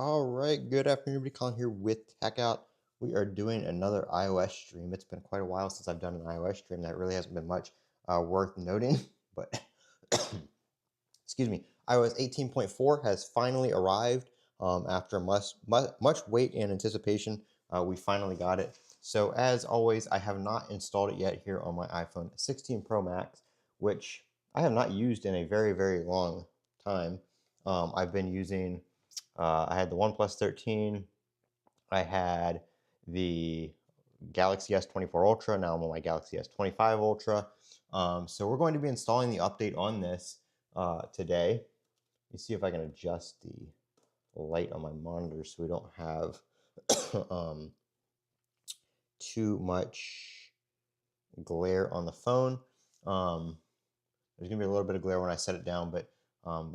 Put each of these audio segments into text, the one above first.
All right, good afternoon, everybody. Colin here with Techout. We are doing another iOS stream. It's been quite a while since I've done an iOS stream. That really hasn't been much worth noting, but excuse me. iOS 18.4 has finally arrived after much wait and anticipation. We finally got it. So as always, I have not installed it yet here on my iPhone 16 Pro Max, which I have not used in a very long time. I've been using I had the OnePlus 13. I had the Galaxy S24 Ultra. Now I'm on my Galaxy S25 Ultra. So we're going to be installing the update on this today. Let me see if I can adjust the light on my monitor so we don't have um, too much glare on the phone. There's going to be a little bit of glare when I set it down, but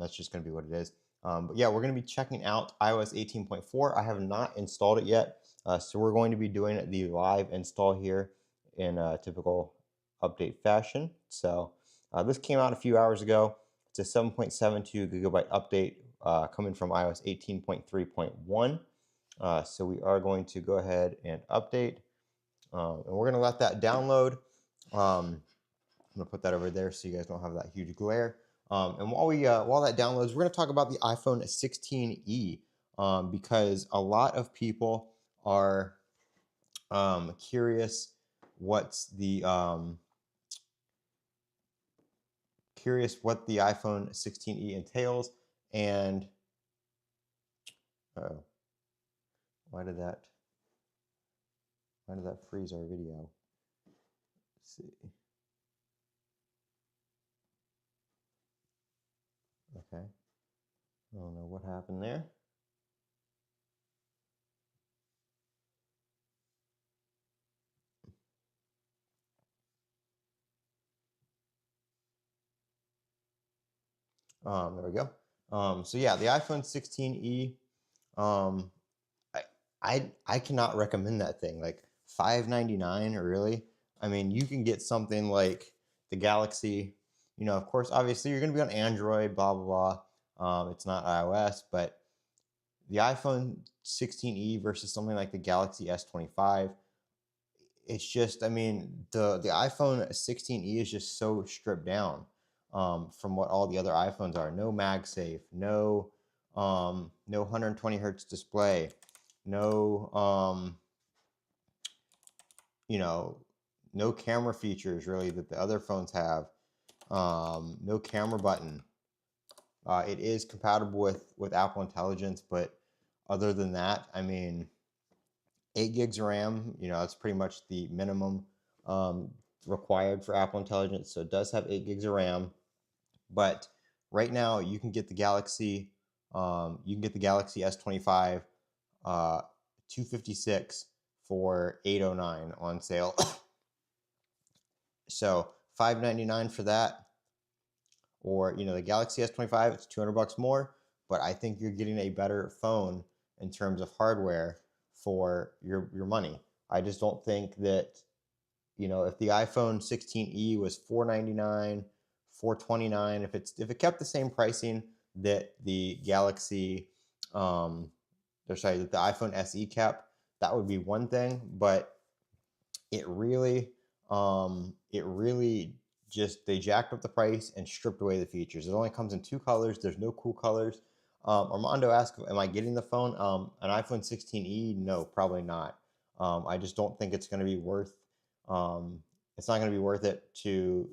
that's just going to be what it is. But yeah, we're going to be checking out iOS 18.4. I have not installed it yet, so we're going to be doing the live install here in typical update fashion. So this came out a few hours ago. It's a 7.72 gigabyte update coming from iOS 18.3.1. So we are going to go ahead and update, and we're going to let that download. I'm gonna put that over there so you guys don't have that huge glare. And while that downloads, we're gonna talk about the iPhone 16e because a lot of people are curious curious what the iPhone 16e entails. And uh, why did that freeze our video? Let's see. Okay, I don't know what happened there. There we go. So yeah, the iPhone 16e. Um, I cannot recommend that thing. Like $599, or really? I mean, you can get something like the Galaxy. Of course, obviously, you're going to be on Android. Blah blah blah. It's not iOS, but the iPhone 16e versus something like the Galaxy S25. It's just, I mean, the iPhone 16e is just so stripped down from what all the other iPhones are. No MagSafe, no 120 hertz display, no you know, no camera features really that the other phones have. No camera button. It is compatible with Apple Intelligence, but other than that, I mean, 8 gigs of RAM. That's pretty much the minimum required for Apple Intelligence. So it does have 8 gigs of RAM, but right now you can get the Galaxy S25 256 for $809 on sale. So $599 for that, or the Galaxy S25, it's $200 more, but I think you're getting a better phone in terms of hardware for your money. I just don't think that if the iPhone 16e was $499, $429, if it kept the same pricing that the Galaxy, that the iPhone SE kept, that would be one thing. But it really just, they jacked up the price and stripped away the features. It only comes in two colors. There's no cool colors. Armando asked, am I getting the phone? An iPhone 16e? No, probably not. I just don't think it's going to be worth. It's not going to be worth it to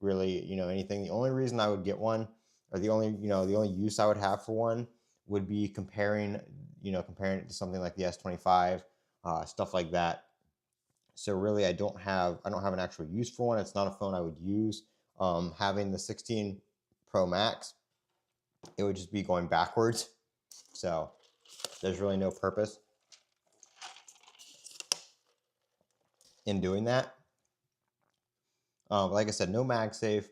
really, anything. The only reason I would get one, or the only use I would have for one, would be comparing it to something like the S25, stuff like that. So really, I don't have an actual use for one. It's not a phone I would use. Having the 16 Pro Max, it would just be going backwards. So there's really no purpose in doing that. Like I said, no MagSafe,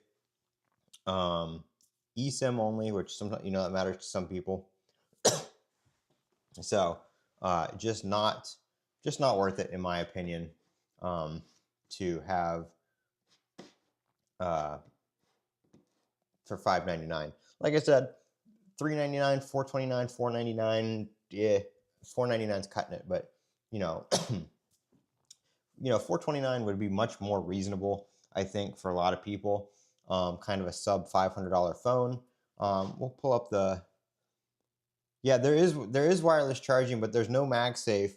eSIM only, which sometimes that matters to some people. So just not worth it, in my opinion, to have for $599. Like I said, $399, $429, $499. yeah, $499 is cutting it, but you know, $429 would be much more reasonable, I think, for a lot of people. Kind of a sub $500 phone. We'll pull up the. Yeah, there is wireless charging, but there's no MagSafe,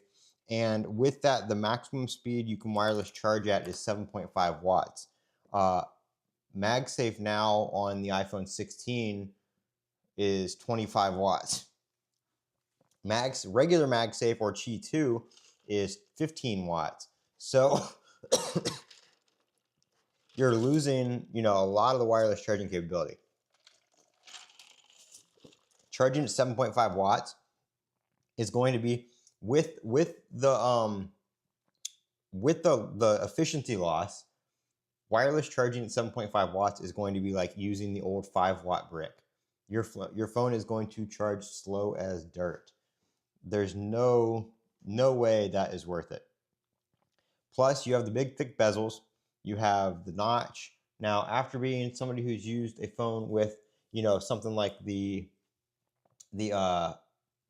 and with that, the maximum speed you can wireless charge at is 7.5 watts. MagSafe now on the iPhone 16 is 25 watts. Regular MagSafe or Qi 2 is 15 watts. So you're losing, a lot of the wireless charging capability. Charging at 7.5 watts is going to be with the efficiency loss. Wireless charging at 7.5 watts is going to be like using the old 5-watt brick. Your phone is going to charge slow as dirt. There's no way that is worth it. Plus, you have the big thick bezels. You have the notch. Now, after being somebody who's used a phone with, something like the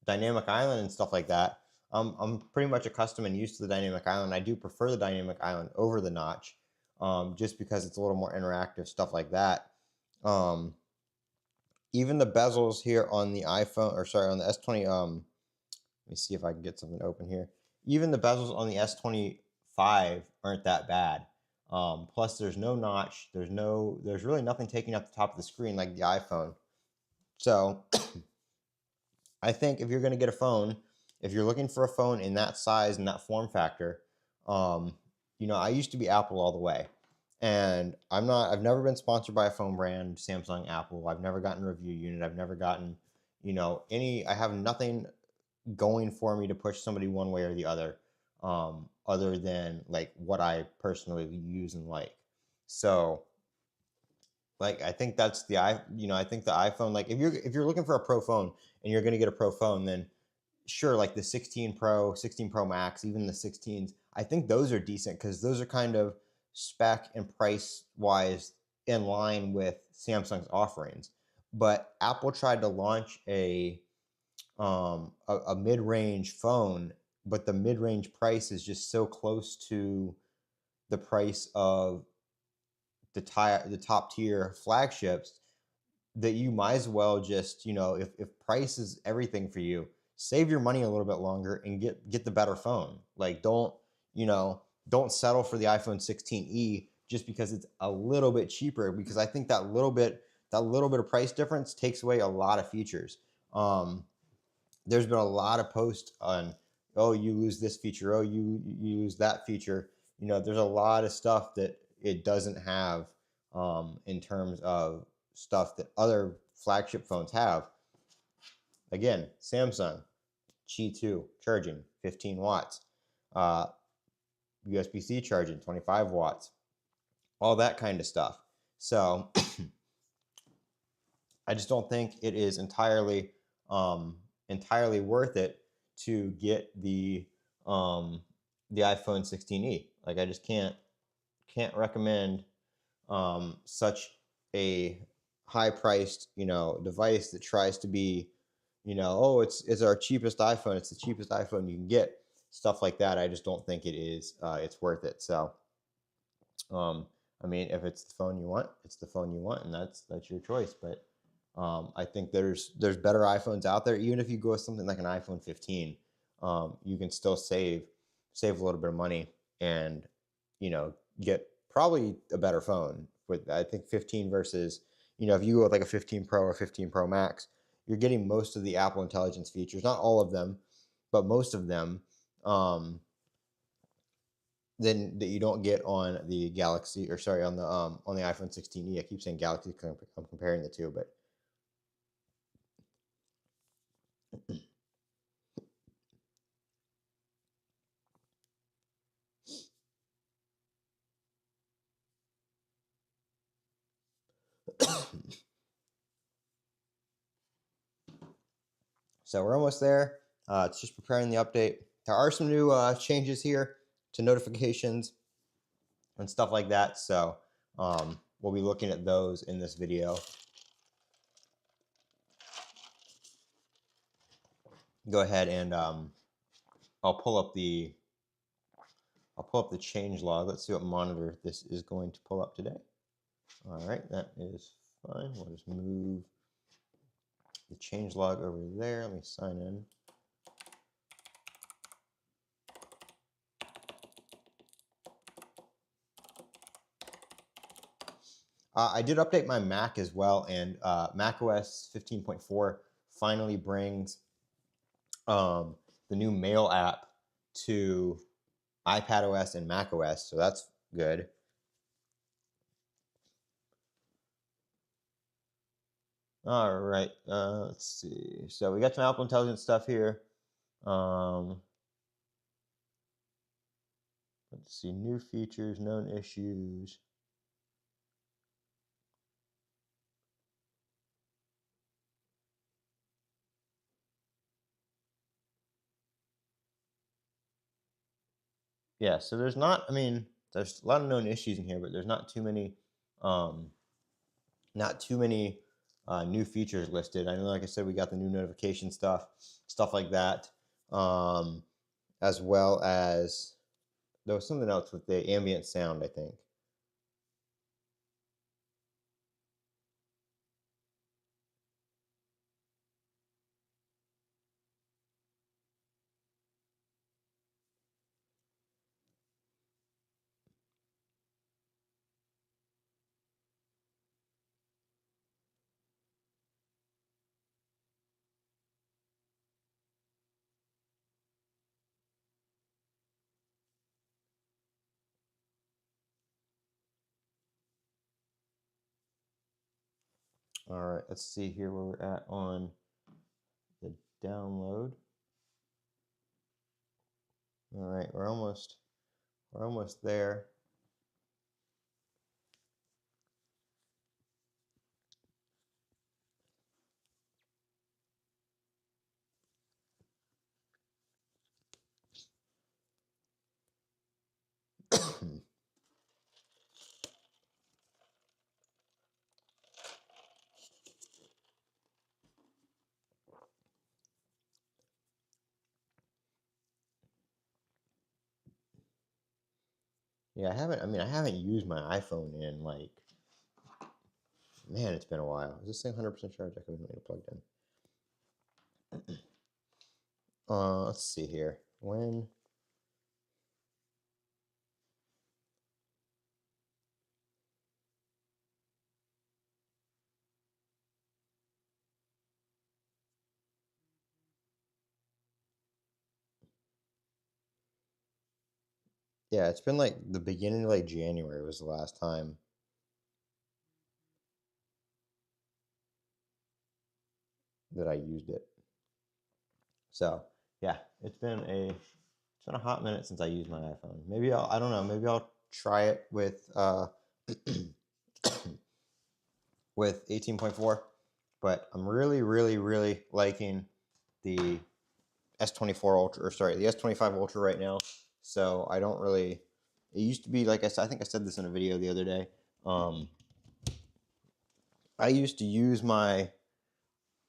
dynamic island and stuff like that, I'm pretty much accustomed and used to the dynamic island. I do prefer the dynamic island over the notch, just because it's a little more interactive, stuff like that. Even the bezels here on the iPhone, or sorry, on the S20, let me see if I can get something open here. Even the bezels on the S25 aren't that bad. Plus, there's no notch. There's really nothing taking up the top of the screen like the iPhone. So, I think if you're going to get a phone, if you're looking for a phone in that size and that form factor, I used to be Apple all the way. And I've never been sponsored by a phone brand, Samsung, Apple. I've never gotten a review unit. I've never gotten, I have nothing going for me to push somebody one way or the other, other than like what I personally use and like. So, like, I think that's I think the iPhone, like if you're looking for a pro phone and you're going to get a pro phone, then sure, like the 16 Pro, 16 Pro Max, even the 16s, I think those are decent because those are kind of spec and price wise in line with Samsung's offerings. But Apple tried to launch a mid-range phone, but the mid-range price is just so close to the price of the top tier flagships that you might as well just, if price is everything for you, save your money a little bit longer and get the better phone. Like don't settle for the iPhone 16e just because it's a little bit cheaper, because I think that little bit of price difference takes away a lot of features. There's been a lot of posts on, oh, you lose this feature, oh, you lose that feature. There's a lot of stuff that it doesn't have, in terms of stuff that other flagship phones have. Again, Samsung, Qi 2 charging, 15 watts. USB-C charging, 25 watts. All that kind of stuff. So I just don't think it is entirely worth it to get the iPhone 16e. Like, I just can't recommend such a high-priced device that tries to be oh, it's our cheapest iPhone, it's the cheapest iPhone you can get, stuff like that. I just don't think it is it's worth it. So I mean, if it's the phone you want, it's the phone you want, and that's your choice. But I think there's better iPhones out there. Even if you go with something like an iPhone 15, you can still save a little bit of money and get probably a better phone. With, I think, 15 versus, if you go with like a 15 Pro or 15 Pro Max, you're getting most of the Apple Intelligence features, not all of them, but most of them, then that you don't get on the Galaxy, or sorry, on the iPhone 16e. I keep saying Galaxy because I'm comparing the two, but so we're almost there. It's just preparing the update. There are some new changes here to notifications and stuff like that. So we'll be looking at those in this video. go ahead and I'll pull up the change log. Let's see what monitor this is going to pull up today. All right, that is fine. We'll just move the change log over there. Let me sign in. I did update my Mac as well, and macOS 15.4 finally brings the new Mail app to iPadOS and macOS, so that's good. All right, let's see. So we got some Apple Intelligence stuff here. Let's see, new features, known issues. Yeah, so there's not, I mean, there's a lot of known issues in here, but there's not too many, um, new features listed. I know, like I said, we got the new notification stuff like that, as well as there was something else with the ambient sound, I think. All right, let's see here where we're at on the download. All right, we're almost there. Yeah, I haven't used my iPhone in like, man, it's been a while. Is this thing 100% charged? I couldn't get it plugged in. Let's see here. When? Yeah, it's been like the beginning of like January was the last time that I used it. So yeah, it's been a hot minute since I used my iPhone. Maybe I don't know, maybe I'll try it with with 18.4, but I'm really, really, really liking the S24 Ultra, or sorry, the S25 Ultra right now. So I don't really. It used to be like I said. I think I said this in a video the other day. I used to use my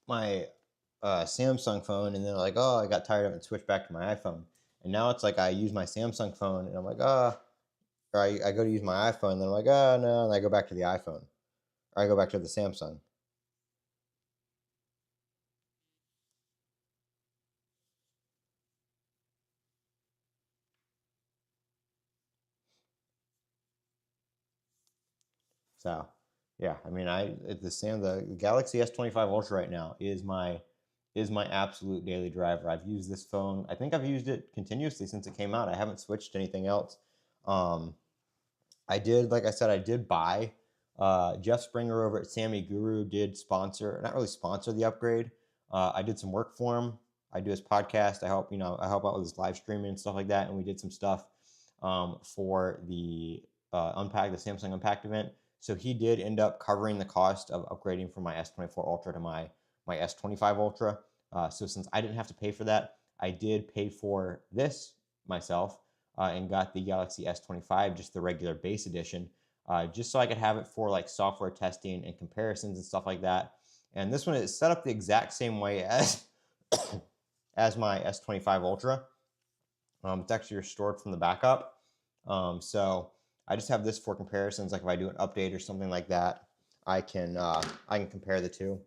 Samsung phone, and then like, oh, I got tired of it and switched back to my iPhone. And now it's like I use my Samsung phone, and I'm like, or I go to use my iPhone, and then I'm like, oh no, and I go back to the iPhone, or I go back to the Samsung. So, yeah, I mean, the Galaxy S25 Ultra right now is my absolute daily driver. I've used this phone. I think I've used it continuously since it came out. I haven't switched to anything else. Um, I did, like I said, I did buy. Jeff Springer over at Sammy Guru did sponsor, not really sponsor the upgrade. I did some work for him. I do his podcast. I help out with his live streaming and stuff like that. And we did some stuff for the the Samsung Unpacked event. So he did end up covering the cost of upgrading from my S24 Ultra to my S25 Ultra. So since I didn't have to pay for that, I did pay for this myself and got the Galaxy S25, just the regular base edition, just so I could have it for like software testing and comparisons and stuff like that. And this one is set up the exact same way as as my S25 Ultra. It's actually restored from the backup. So I just have this for comparisons. Like if I do an update or something like that, I can compare the two.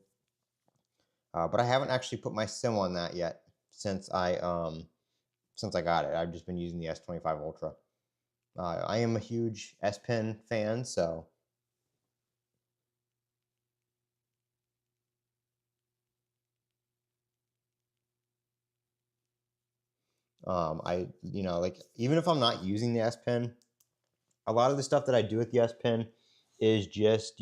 But I haven't actually put my SIM on that yet since I got it. I've just been using the S25 Ultra. I am a huge S Pen fan, so like even if I'm not using the S Pen, a lot of the stuff that I do with the S Pen is just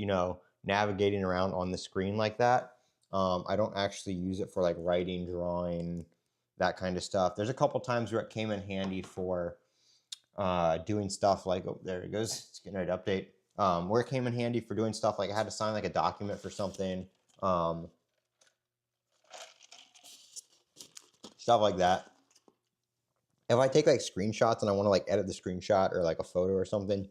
navigating around on the screen like that. I don't actually use it for like writing, drawing, that kind of stuff. There's a couple times where it came in handy for doing stuff like, oh, there it goes, it's getting ready to update. Where it came in handy for doing stuff like I had to sign like a document for something, stuff like that. If I take like screenshots and I want to like edit the screenshot or like a photo or something,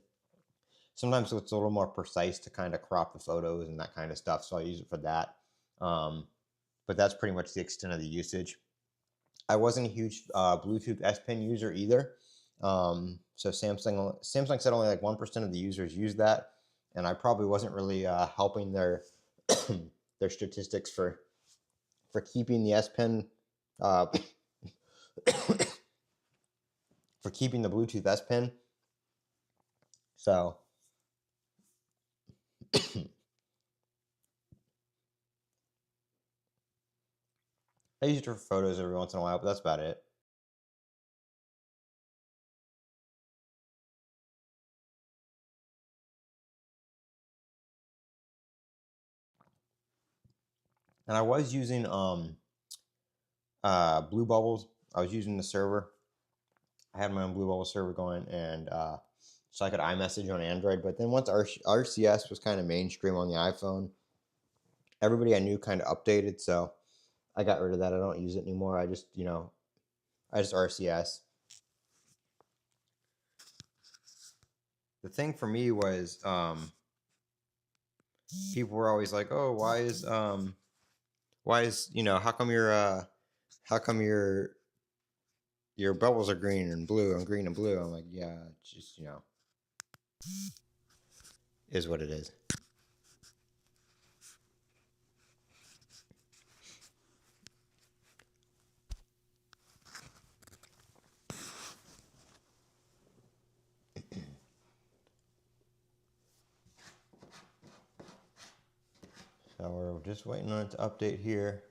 sometimes it's a little more precise to kind of crop the photos and that kind of stuff. So I use it for that. But that's pretty much the extent of the usage. I wasn't a huge Bluetooth S Pen user either. So Samsung said only like 1% of the users use that, and I probably wasn't really helping their their statistics for keeping the S Pen for keeping the Bluetooth S Pen. So I use it for photos every once in a while, but that's about it. And I was using Blue Bubbles. I was using the server. I had my own Blue Bubble server going, and so I could iMessage on Android. But then once RCS was kind of mainstream on the iPhone, everybody I knew kind of updated, so I got rid of that. I don't use it anymore. I just RCS. The thing for me was people were always like, "Oh, why is how come your bubbles are green and blue and green and blue?" I'm like, "Yeah, it's just is what it is." So we're just waiting on it to update here.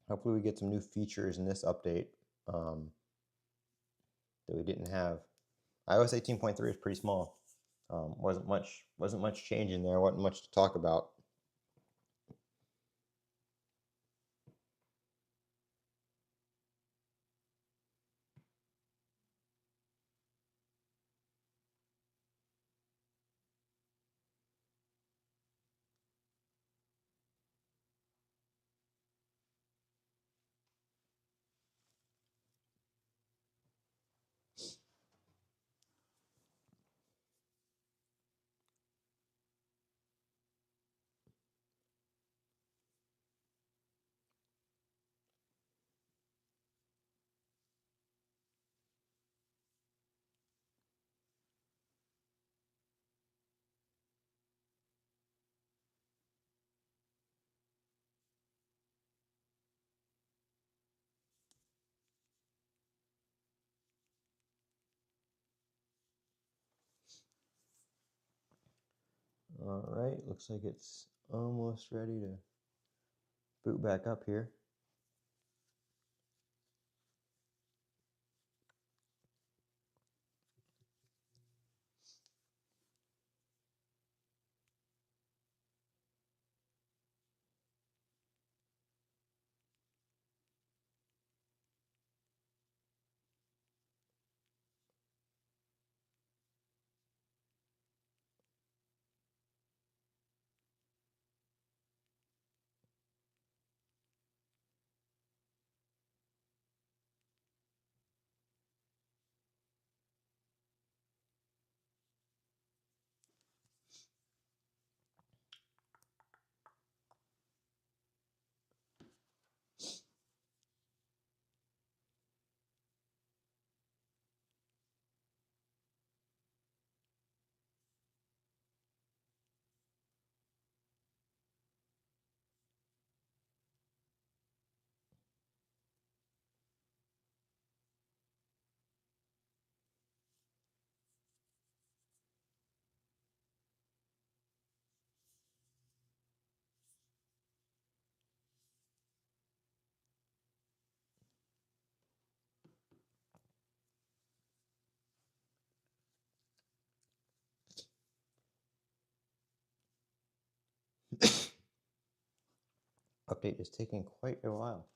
Hopefully we get some new features in this update that we didn't have. iOS 18.3 is pretty small. Wasn't much change in there. Wasn't much to talk about. All right, looks like it's almost ready to boot back up here. Update is taking quite a while.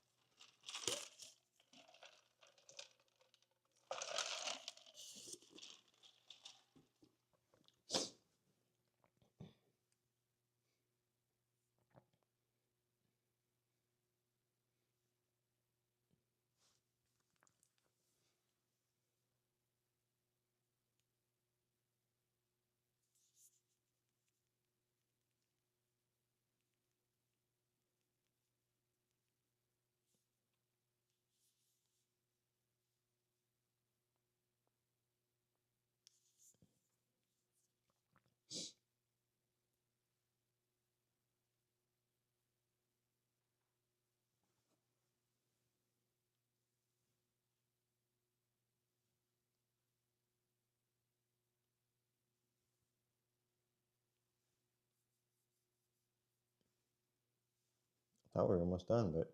Thought we were almost done, but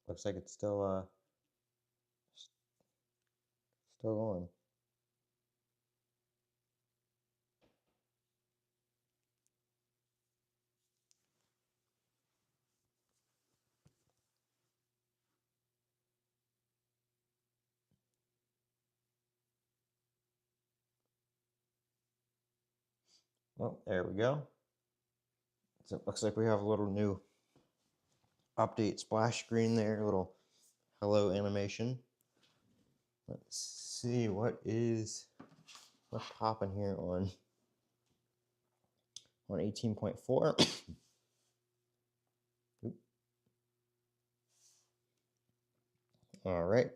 looks like it's still going. Well, there we go. So it looks like we have a little new update splash screen there, a little hello animation. Let's see what's popping here on 18.4. All right.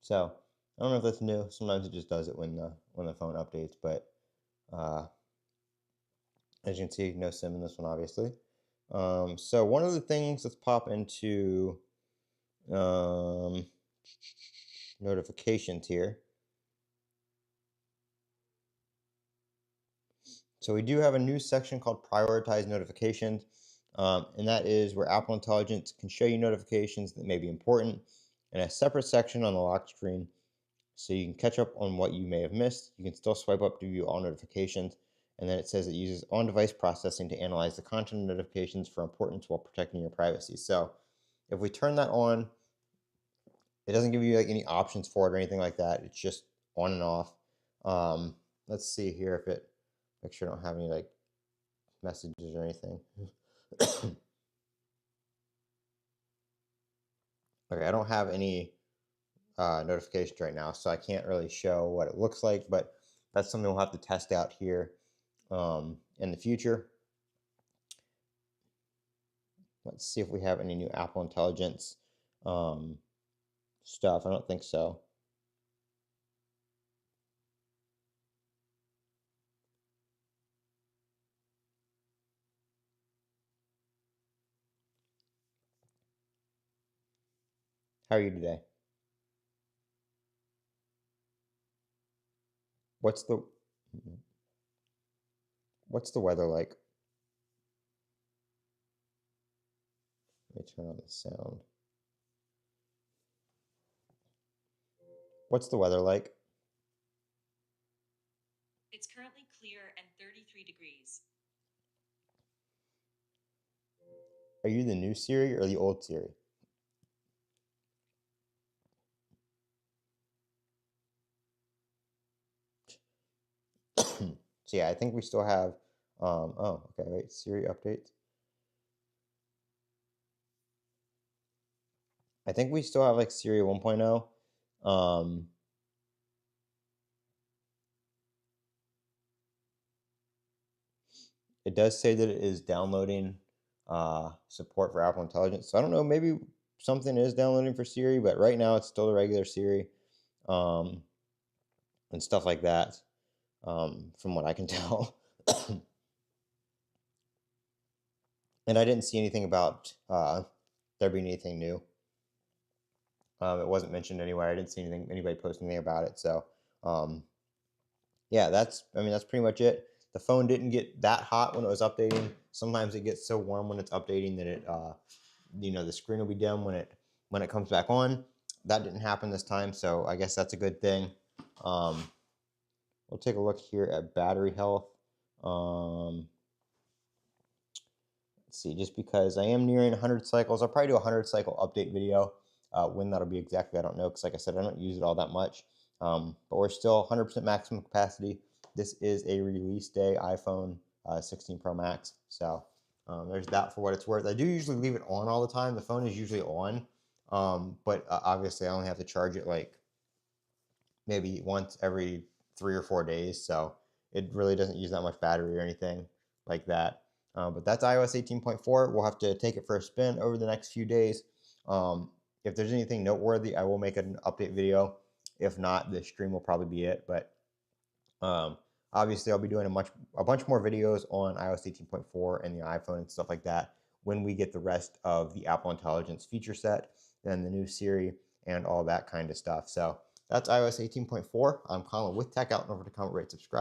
So I don't know if that's new. Sometimes it just does it when the phone updates, but uh, as you can see, no SIM in this one, obviously. So one of the things let's pop into notifications here. So we do have a new section called Prioritize Notifications, and that is where Apple Intelligence can show you notifications that may be important in a separate section on the lock screen, so you can catch up on what you may have missed. You can still swipe up to view all notifications, and then it says it uses on-device processing to analyze the content of notifications for importance while protecting your privacy. So if we turn that on, it doesn't give you like any options for it or anything like that. It's just on and off. Let's see here if it, make sure I don't have any like messages or anything. Okay, I don't have any notifications right now, so I can't really show what it looks like, but that's something we'll have to test out here in the future. Let's see if we have any new Apple Intelligence stuff. I don't think so. How are you today? What's the weather like? Let me turn on the sound. What's the weather like? It's currently clear and 33 degrees. Are you the new Siri or the old Siri? So yeah, I think we still have, oh, okay, wait, Siri updates. I think we still have like Siri 1.0. It does say that it is downloading support for Apple Intelligence. So I don't know, maybe something is downloading for Siri, but right now it's still the regular Siri, um, and stuff like that, from what I can tell. And I didn't see anything about there being anything new. It wasn't mentioned anywhere. I didn't see anybody posting anything about it. So, um, yeah, that's pretty much it. The phone didn't get that hot when it was updating. Sometimes it gets so warm when it's updating that it, the screen will be dim when it comes back on. That didn't happen this time, so I guess that's a good thing. Um, we'll take a look here at battery health. Um, let's see, just because I am nearing 100 cycles, I'll probably do a 100 cycle update video. When that'll be exactly, I don't know, because like I said, I don't use it all that much. But we're still 100% maximum capacity. This is a release day iPhone 16 Pro Max. So there's that for what it's worth. I do usually leave it on all the time. The phone is usually on, but obviously I only have to charge it like maybe once every 3 or 4 days. So it really doesn't use that much battery or anything like that. But that's iOS 18.4. We'll have to take it for a spin over the next few days. If there's anything noteworthy, I will make an update video. If not, this stream will probably be it. But obviously, I'll be doing a bunch more videos on iOS 18.4 and the iPhone and stuff like that when we get the rest of the Apple Intelligence feature set, then the new Siri and all that kind of stuff. So that's iOS 18.4. I'm Colin with Techout. Don't forget to comment, rate, subscribe.